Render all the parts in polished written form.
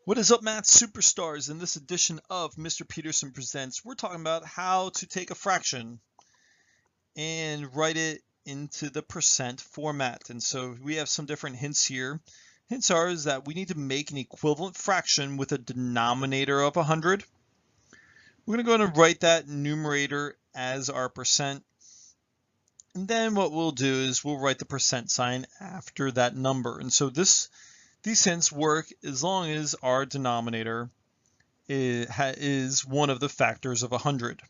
What is up, math superstars? In this edition of Mr. Peterson Presents, we're talking about how to take a fraction and write it into the percent format. And so we have some different hints here. Hints are is that we need to make an equivalent fraction with a denominator of 100. We're going to go ahead and write that numerator as our percent. And then what we'll do is we'll write the percent sign after that number. And so these hints work as long as our denominator is one of the factors of 100.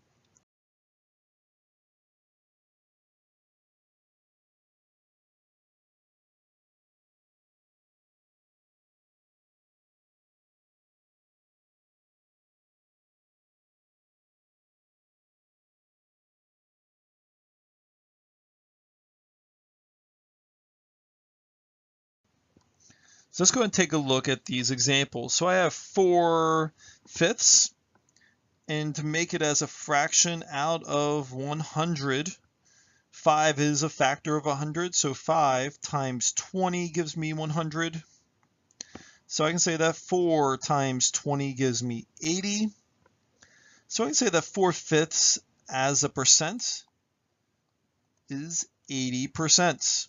So let's go ahead and take a look at these examples. So I have 4/5, and to make it as a fraction out of 100, 5 is a factor of 100, so 5 times 20 gives me 100. So I can say that 4 times 20 gives me 80. So I can say that 4/5 as a percent is 80%.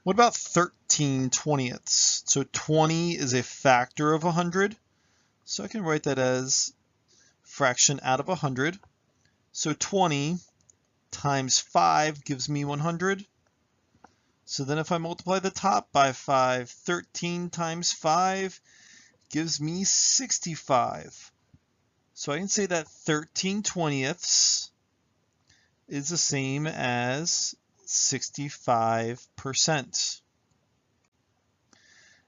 What about 13/20ths? So 20 is a factor of 100. So I can write that as fraction out of 100. So 20 times 5 gives me 100. So then if I multiply the top by 5, 13 times 5 gives me 65. So I can say that 13/20ths is the same as 65%.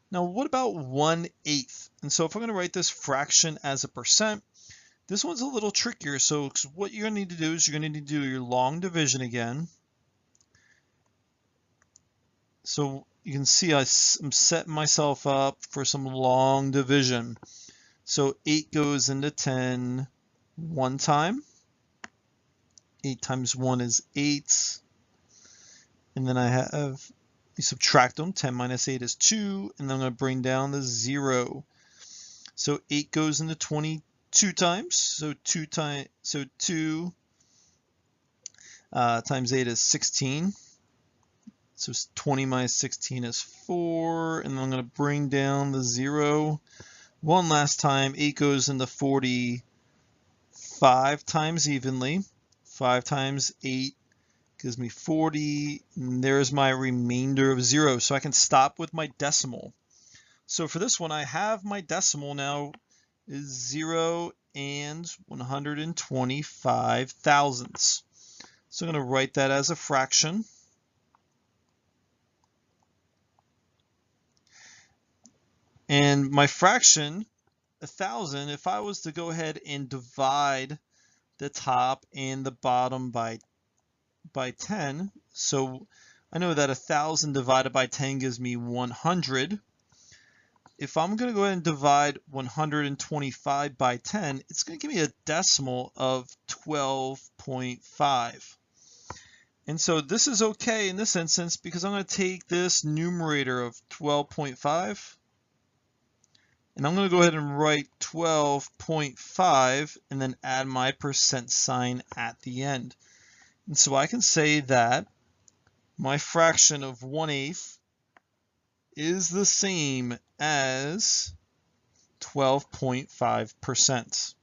Now, what about 1/8? And so if I'm going to write this fraction as a percent, this one's a little trickier. So what you're going to need to do is you're going to need to do your long division again. So you can see I'm setting myself up for some long division. So 8 goes into 10 one time. 8 times 1 is 8. And then you subtract them. 10 minus 8 is 2. And then I'm going to bring down the 0. So 8 goes into 22 times. So 2 times 8 is 16. So 20 minus 16 is 4. And then I'm going to bring down the 0. One last time. 8 goes into 45 times evenly. 5 times 8 gives me 40, and there's my remainder of 0. So I can stop with my decimal. So for this one, I have my decimal now is 0 and 125 thousandths. So I'm going to write that as a fraction. And my fraction, 1,000, if I was to go ahead and divide the top and the bottom by 10. So I know that 1,000 divided by 10 gives me 100. If I'm going to go ahead and divide 125 by 10, it's going to give me a decimal of 12.5. And so this is okay in this instance because I'm going to take this numerator of 12.5 and I'm going to go ahead and write 12.5 and then add my percent sign at the end. And so I can say that my fraction of 1/8 is the same as 12.5%.